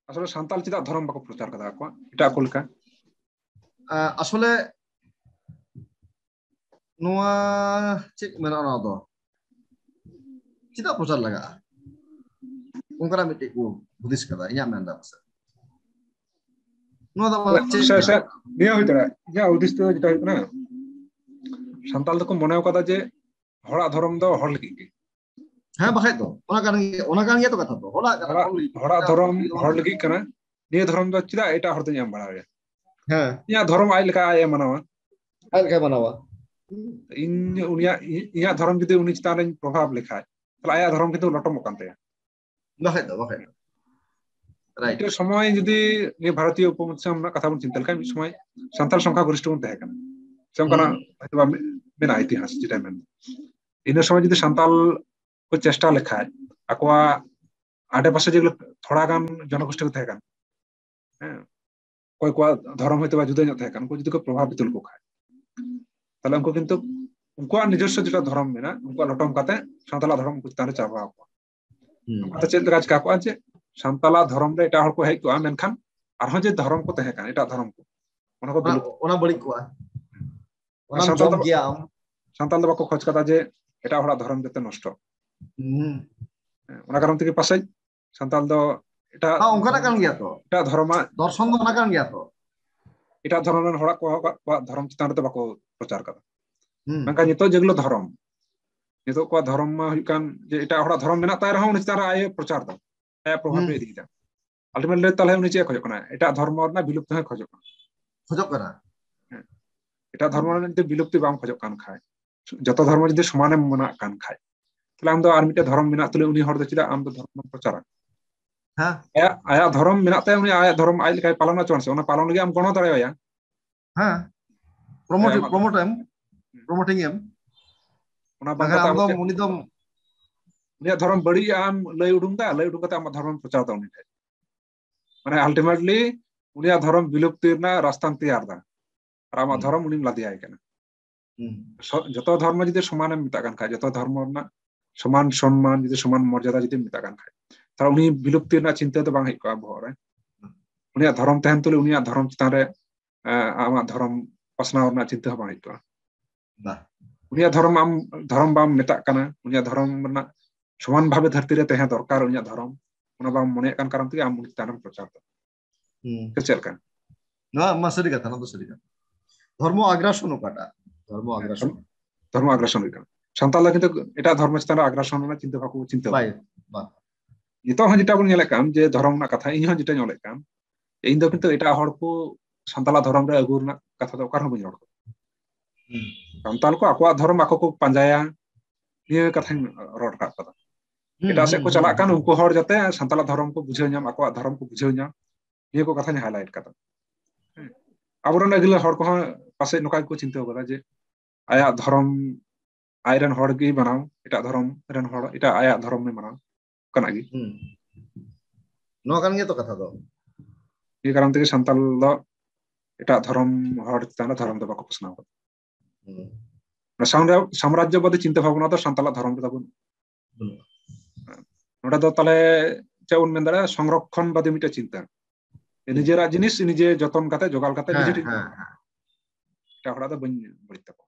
আসলে সান্তাল চিদা ধর্ম বাকো প্রচার কাদা কো এটা কলকা আসলে নোয়া চেক মেনা না দো চিদা প্রচার লাগা ᱚᱱᱠᱟᱱᱟᱜ ᱢᱤᱫᱴᱮᱡ ᱠᱚ ᱦᱩᱫᱤᱥ ᱠᱟᱫᱟ ᱤᱧᱟᱹᱜ ᱢᱮᱱᱫᱟ ᱯᱟᱥᱮ ᱱᱚᱣᱟ ᱫᱚ ᱪᱮᱫ ᱱᱤᱭᱟᱹ ᱦᱩᱭ ᱫᱟᱲᱮᱭᱟᱜ ᱤᱧᱟᱹᱜ ᱦᱩᱫᱤᱥ ᱫᱚ ᱡᱮᱴᱟ ᱦᱩᱭᱩᱜ ᱠᱟᱱᱟ ᱥᱟᱱᱛᱟᱞ ᱫᱚᱠᱚ ᱢᱚᱱᱮ ᱠᱟᱫᱟ ᱡᱮ ᱦᱚᱲᱟᱜ ᱫᱷᱚᱨᱚᱢ ᱫᱚ ᱦᱚᱲ ᱞᱟᱹᱜᱤᱫ ᱜᱮ ᱦᱮᱸ ᱵᱟᱠᱷᱟᱡ ᱫᱚ ᱚᱱᱟ ᱠᱟᱱ ᱜᱮᱭᱟ ᱛᱚ ᱠᱟᱛᱷᱟ ᱫᱚ ᱦᱚᱲᱟᱜ ᱫᱷᱚᱨᱚᱢ ᱦᱚᱲ ᱞᱟᱹᱜᱤᱫ ᱠᱟᱱᱟ ᱱᱤᱭᱟᱹ ᱫᱷᱚᱨᱚᱢ ᱫᱚ ᱪᱮᱫᱟᱜ ᱮᱴᱟᱜ ᱦᱚᱲ ᱫᱚᱧ ᱮᱢ ᱵᱟᱲᱟᱣᱟᱭᱟ ᱦᱮᱸ ᱤᱧᱟᱹᱜ ᱫᱷᱚᱨᱚᱢ ᱟᱡ ᱞᱮᱠᱟ ᱟᱡ ᱮ ᱢᱟᱱᱟᱣᱟ ᱟᱡ ᱞᱮᱠᱟᱭ ᱢᱟᱱᱟᱣᱟ ᱤᱧ ᱤᱧᱟᱹᱜ ᱫᱷᱚᱨᱚᱢ ᱡᱩᱫᱤ ᱩᱱᱤ ᱪᱮᱛᱟᱱ ᱨᱮᱧ ᱯᱨᱚᱵᱷᱟᱵ ᱞᱮᱠᱷᱟᱡ ᱛᱟᱦᱞᱮ ᱟᱭᱟᱜ ᱫᱷᱚᱨᱚᱢ ᱠᱤᱱᱛᱩ ᱞᱚᱴᱚᱢᱚᱜ ᱠᱟᱱ ᱛᱟᱭᱟ ᱵᱟᱠᱷᱟᱡ ᱫᱚ রাইট ᱢᱤᱫᱴᱮᱡ ᱥᱚᱢᱚᱭ ᱡᱩᱫᱤ ᱱᱤᱭᱟᱹ ᱵᱷᱟᱨᱚᱛᱤᱭᱚ ᱩᱯᱚᱢᱚᱦᱟᱫᱽᱫᱤᱯ ᱨᱮᱱᱟᱜ ᱠᱟᱛᱷᱟ ᱵᱚᱱ ᱪᱤᱱᱛᱟᱹ ᱞᱮᱠᱷᱟᱱ ᱢᱤᱫ ᱥᱚᱢᱚᱭ ᱥᱟᱱᱛᱟᱲ ᱥᱚᱝᱠᱷᱟ ᱜᱚᱨᱤষ্ঠ ᱵᱚᱱ ᱛᱟᱦᱮᱸ ᱠᱟᱱᱟ ᱥᱮ ᱚᱱᱠᱟᱱᱟᱜ ᱦᱚᱭᱛᱳ ᱢᱮᱱᱟᱜᱼᱟ ᱤᱛᱤᱦᱟᱥ যেটা ᱢᱮᱱ ᱤᱱᱟᱹ ᱥᱚᱢᱚᱭ ᱡᱩᱫᱤ ᱥᱟᱱᱛᱟᱞ ᱠᱚ ᱪᱮষ্টা ᱞᱮᱠᱷᱟᱡ ᱟᱠᱚᱣᱟᱜ ᱟᱰᱮᱯᱟᱥᱮ যেগুলো ᱛᱷᱚᱲᱟ ᱜᱟᱱ ᱡᱚᱱᱚᱜᱳষ্ঠী ᱠᱚ ᱛᱟᱦᱮᱸ ᱠᱟᱱ ᱦᱮᱸ ᱚᱠᱚᱭ ᱠᱚᱣᱟᱜ ᱫᱷᱚᱨᱚᱢ ᱦᱚᱭᱛᱳ ᱡᱩᱫᱟᱹ ᱧᱚᱜ ᱛᱟᱦᱮᱸ ᱠᱟᱱ ᱩᱱᱠᱩ ᱡᱩᱫᱤ ᱠᱚ ᱯᱨᱚᱵᱷᱟᱵᱤᱛ ᱞᱮᱠᱚ ᱠᱷᱟᱡ তাহলে উনকু কিন্তু উনকুয়াᱜ নিজস্ব যেটা ধর্ম মেনা উনকুয়াᱜ লটᱚᱢ ᱠᱟᱛᱮ ᱥᱟᱱᱛᱟᱞᱟᱜ ধর্ম উᱱᱠᱩ ᱪᱮᱛᱟᱱ ᱨᱮ ᱪᱟᱯᱟᱣ ᱠᱚᱣᱟ ᱚᱱᱠᱟᱛᱮ ᱪᱮᱫ ᱞᱮᱠᱟ ᱪᱤᱠᱟ ᱠᱚᱜᱼᱟ ᱡᱮ ᱥᱟᱱᱛᱟᱞᱟᱜ ᱫᱷᱚᱨᱚᱢ ᱨᱮ ᱮᱴᱟᱜ ᱦᱚᱲ ᱠᱚ ᱦᱮᱡ ᱠᱚᱜᱼᱟ ᱢᱮᱱᱠᱷᱟᱱ ᱟᱨᱦᱚᱸ ᱡᱮ ᱫᱷᱚᱨᱚᱢ ᱠᱚ ᱛᱟᱦᱮᱸ ᱠᱟᱱᱟ ᱮᱴᱟᱜ ᱫᱷᱚᱨᱚᱢ ᱠᱚ ᱚᱱᱟ ᱠᱚ ᱵᱤᱞᱩᱯ ᱚᱱᱟ ᱵᱟᱹᱲᱤᱡ ᱠᱚᱜᱼᱟ ᱚᱱᱟᱢ ᱥᱟᱱᱛᱟᱞ ᱡᱚᱢ ᱫᱚ ᱜᱮᱭᱟ ᱥᱟᱱᱛᱟᱞ ᱫᱚ ᱵᱟᱠᱚ ᱠᱷᱚᱡ ᱠᱟᱫᱟ ᱡᱮ ᱮᱴᱟᱜ ᱦᱚᱲᱟᱜ ᱫᱷᱚᱨᱚᱢ ᱡᱟᱛᱮ ᱱᱚᱥᱴᱚ ᱚᱱᱟ ᱠᱟᱨᱚᱱ ᱛᱮᱜᱮ ᱯᱟᱥᱮᱡ ᱥᱟᱱᱛᱟᱞ ᱫᱚ ᱮᱴᱟᱜ ᱚᱱᱠᱟᱱᱟᱜ ᱠᱟᱱ ᱜᱮᱭᱟ ᱛᱚ ᱫᱷᱚᱨᱚᱢᱟᱜ ᱫᱚᱨশন ᱫᱚ ᱚᱱᱟ ᱠᱟᱱ ᱜᱮᱭᱟ ᱛᱚ ᱮᱴᱟᱜ ᱫᱷᱚᱨᱚᱢ ᱨᱮᱱ ᱦᱚᱲᱟᱜ ᱠᱚᱣᱟᱜ ᱫᱷᱚᱨᱚᱢ ᱪᱮᱛᱟᱱ ᱨᱮᱫᱚ ᱵᱟᱠᱚ ᱯᱨᱚᱪᱟᱨ ᱠᱟᱫᱟ ᱢᱮᱱᱠᱷᱟᱱ ᱱᱤᱛᱚᱜ যেগুলো ᱫᱷᱚᱨᱚᱢ ᱱᱤᱛᱚᱜ ᱠᱚᱣᱟᱜ ᱫᱷᱚᱨᱚᱢ ᱢᱟ ᱦᱩᱭᱩᱜ ᱠᱟᱱ ᱡᱮ ᱮᱴᱟᱜ ᱦᱚᱲᱟᱜ ᱫᱷᱚᱨᱚᱢ ᱢᱮᱱᱟᱜ ᱛᱟᱭ ᱨᱮᱦᱚᱸ ᱩᱱᱤ ᱪᱮᱛᱟᱱ ᱨᱮ ᱟᱡ ᱯᱨᱚᱪᱟᱨ ᱫᱟ ᱟᱭᱟᱜ ᱯᱨᱚᱵᱷᱟᱵ ᱮ ᱤᱫᱤᱭᱮᱫᱟ ᱟᱞᱴᱤᱢᱮᱴᱞᱤ ᱛᱟᱦᱞᱮ ᱩᱱᱤ ᱪᱮᱫ ᱠᱷᱚᱡᱚᱜ ᱠᱟᱱᱟ ᱮᱴᱟᱜ ᱫᱷᱚᱨᱢᱚ ᱨᱮᱱᱟᱜ ᱵᱤᱞᱩᱯᱛᱤ ᱦᱚᱸ ᱠᱷᱚᱡᱚᱜ ᱠᱟᱱᱟ ᱮᱴᱟᱜ ᱫᱷᱚᱨᱢᱚ ᱨᱮᱱᱟᱜ ᱡᱩᱫᱤ ᱵᱤᱞᱩᱯᱛᱤ ᱵᱟᱢ ᱠᱷᱚᱡᱚᱜ ᱠᱟᱱ ᱠᱷᱟᱡ ᱡᱚᱛᱚ ᱫᱷᱚᱨᱢᱚ ᱡᱩᱫᱤ ᱥᱚᱢᱟᱱᱮᱢ ᱢᱟᱱᱟᱜ ᱠᱟᱱ ᱠᱷᱟᱡ তাহলে ᱟᱢ ᱫᱚ ᱟᱨ ᱢᱤᱫᱴᱮᱡ ᱫᱷᱚᱨᱚᱢ ᱢᱮᱱᱟᱜ ᱛᱩᱞᱩᱡ ᱩᱱᱤ ᱦᱚᱲ ᱫᱚ ᱪᱮᱫᱟᱜ ᱟᱢ ᱫᱚ ᱫᱷᱚᱨᱢᱚᱢ ᱯᱨᱚᱪᱟᱨᱟ ᱟᱭᱟᱜ ᱫᱷᱚᱨᱚᱢ ᱢᱮᱱᱟᱜ ᱛᱟᱭᱟ ᱩᱱᱤ ᱟᱭᱟᱜ ᱫᱷᱚᱨᱚᱢ ᱟᱡ ᱞᱮᱠᱟᱭ ᱯᱟᱞᱚᱱ ᱦᱚᱪᱚᱣᱟᱱ ᱥᱮ ᱚᱱᱟ ᱯᱟᱞᱚᱱ ᱞᱟᱹᱜᱤᱫ ᱟᱢ ᱜᱚᱲᱚ ᱫᱟᱲᱮᱣᱟᱭᱟ ᱦᱮᱸ ᱯᱨᱚᱢᱳᱴᱤᱝ ᱮᱢ ᱚᱱᱟ ᱵᱟᱝ ᱵᱟᱝᱠᱷᱟᱱ ᱠᱟᱛᱮ ᱟᱢ ᱫᱚ ᱩᱱᱤ ᱫᱚᱢ ᱩᱱᱤᱭᱟᱜ ᱫᱷᱚᱨᱚᱢ ᱵᱟᱹᱲᱤᱡ ᱟᱢ ᱞᱟᱹᱭ ᱩᱰᱩᱝ ᱠᱟᱛᱮ ᱟᱢᱟᱜ ᱫᱷᱚᱨᱚᱢ ᱯᱨᱚᱪᱟᱨ ᱫᱟ ᱩᱱᱤ ᱴᱷᱮᱡ মানে আলটিমেটলি উনিয়ার ধর্ম বিলুপ্তির ᱨᱮᱱᱟᱜ রাস্তাম তেয়ার দা আর আমার ধর্ম উনি লাদিয়াই কানা যত ধর্ম যদি সমানে মেতা কান খায় যত ধর্ম রᱮᱱᱟᱜ সমান সম্মান যদি সমান মর্যাদা যদি মেতা কান খায় তাহলে উনি বিলুপ্তির রᱮᱱᱟᱜ চিন্তা তো বাং হেজ কোয়া বহর রে উনিয়ার ধর্ম তাহেন তুলে উনিয়ার ধর্ম চিতান রে আমার ধর্ম পাসনাও রᱮᱱᱟᱜ চিন্তা বাং হেজ কোয়া উনিয়ার ধর্ম আম ধর্ম বাম মেতা কানা উনিয়ার ধর্ম রᱮᱱᱟᱜ সমান ভাবে ধরতি রে তাহেঁ দরকার উনিয়ার ধর্ম ওনা বাম মনে কান কারণ থেকে আম উনি চিতান প্রচার দা ᱪᱮᱫ ᱞᱮᱠᱟ ᱱᱚᱣᱟ ᱢᱟ ᱥᱟᱹᱨᱤ ᱠᱟᱛᱷᱟ ᱱᱚᱣᱟ ᱫᱚ ᱥᱟᱹᱨᱤ ᱠᱟᱛᱷᱟ ᱫᱷᱚᱨᱢᱚ ᱟᱜᱽᱨᱟᱥᱚᱱ ᱚᱠᱟᱴᱟᱜ ধর্ম আগ্রাসন হইতা সান্তাল কিন্তু এটা ধর্ম চিতান আগ্রাসন রᱮᱱᱟᱜ চিন্তা বাকো চিন্তা বাই নিতᱚᱜ ᱦᱚᱸ যেটা ᱵᱚᱱ ᱧᱮᱞᱮᱫ ᱠᱟᱱ ᱡᱮ ᱫᱷᱚᱨᱚᱢ ᱨᱮᱱᱟᱜ ᱠᱟᱛᱷᱟ ᱤᱧ ᱦᱚᱸ ᱡᱮᱴᱟᱧ ᱚᱞᱮᱫ ᱠᱟᱱ ᱤᱧ ᱫᱚ ᱠᱤᱱᱛᱩ ᱮᱴᱟᱜ ᱦᱚᱲ ᱠᱚ ᱥᱟᱱᱛᱟᱞᱟᱜ ᱫᱷᱚᱨᱚᱢ ᱨᱮ ᱟᱹᱜᱩ ᱨᱮᱱᱟᱜ ᱠᱟᱛᱷᱟ ᱫᱚ ᱚᱠᱟ ᱨᱮᱦᱚᱸ ᱵᱟᱹᱧ ᱨᱚᱲ ᱠᱟᱫᱟ ᱥᱟᱱᱛᱟᱞ ᱠᱚ ᱟᱠᱚᱣᱟᱜ ᱫᱷᱚᱨᱚᱢ ᱟᱠᱚ ᱠᱚ ᱯᱟᱸᱡᱟᱭᱟ ᱱᱤᱭᱟᱹ ᱠᱟᱛᱷᱟᱧ ᱨᱚᱲ ᱨᱟᱠᱟᱵ ᱠᱟᱫᱟ ᱮᱴᱟᱜ ᱥᱮᱫ ᱠᱚ ᱪᱟᱞᱟᱜ ᱠᱟᱱ ᱩᱱᱠᱩ ᱦᱚᱲ ᱡᱟᱛᱮ ᱥᱟᱱᱛᱟᱞᱟᱜ ᱫᱷᱚᱨᱚᱢ ᱠᱚ ᱵᱩᱡᱷᱟᱹᱣ ᱧᱟᱢ ᱟᱠᱚᱣᱟᱜ ᱫᱷᱚᱨᱚᱢ ᱠᱚ ᱵᱩᱡᱷᱟᱹᱣ ᱧᱟᱢ ᱱᱤᱭᱟᱹ ᱠᱚ ᱠᱟᱛᱷᱟᱧ ᱦᱟᱭᱞᱟᱭᱤᱴ ᱠᱟᱫᱟ ᱟᱵᱚᱨᱮᱱ ᱟᱹᱜᱤᱞ ᱦᱚᱲ ᱠᱚᱦᱚᱸ ᱯᱟᱥᱮᱡ ᱱᱚᱝᱠᱟ ᱜᱮᱠᱚ ᱪᱤᱱᱛᱟᱹ ᱠᱟᱫᱟ ᱡᱮ ᱟᱭᱟᱜ ᱫᱷᱚᱨᱚᱢ ᱟᱡᱨᱮᱱ ᱦᱚᱲ ᱜᱮ ᱢᱟᱱᱟᱣ ᱮᱴᱟᱜ ᱫᱷᱚᱨᱚᱢ ᱨᱮᱱ ᱦᱚᱲ ᱮᱴᱟᱜ ᱟᱭᱟᱜ ᱫᱷᱚᱨᱚᱢ ᱮ ᱢᱟᱱᱟᱣ ᱚᱱᱠᱟᱱᱟᱜ ᱜᱮ ᱱᱚᱣᱟ ᱠᱟᱱ ᱜᱮᱭᱟ ᱛᱚ ᱠᱟᱛᱷᱟ ᱫᱚ ᱱᱤᱭᱟᱹ ᱠᱟᱨᱚᱱ ᱛᱮᱜᱮ ᱥᱟᱱᱛᱟᱞ ᱫᱚ ᱮᱴᱟᱜ ᱫᱷᱚᱨᱚᱢ ᱦᱚᱲ ᱪᱮᱛᱟᱱ ᱨᱮ ᱫᱷᱚᱨᱚᱢ ᱫᱚ ᱵᱟᱠᱚ ᱯᱟᱥᱱᱟᱣ ᱠᱟᱫᱟ ᱥᱟম্ᱨᱟজ্যᱵᱟদী ᱪᱤᱱᱛᱟᱹ ᱵᱷᱟᱵᱱᱟ ᱫᱚ ᱥᱟᱱᱛᱟᱞᱟᱜ ধর্ম ᱨᱮᱫᱚ ᱵᱟᱹᱱᱩᱜ ᱱᱚᱰᱮ ᱫᱚ ᱛᱟᱦᱞᱮ ᱪᱮᱫ ᱵᱚᱱ ᱢᱮᱱ ᱫᱟᱲᱮᱭᱟᱜᱼᱟ সংরক্ষণবাদী ᱢᱤᱫᱴᱮᱡ চিন্তা নিজেরাᱜ জিনিস নিজে যতন কাতে জোগাল কাতে নিজে ঠিক এᱴᱟᱜ ᱦᱚᱲᱟᱜ ᱫᱚ ᱵᱟᱹᱧ ᱵᱟᱹᱲᱤᱡ ᱛᱟᱠᱚᱣᱟ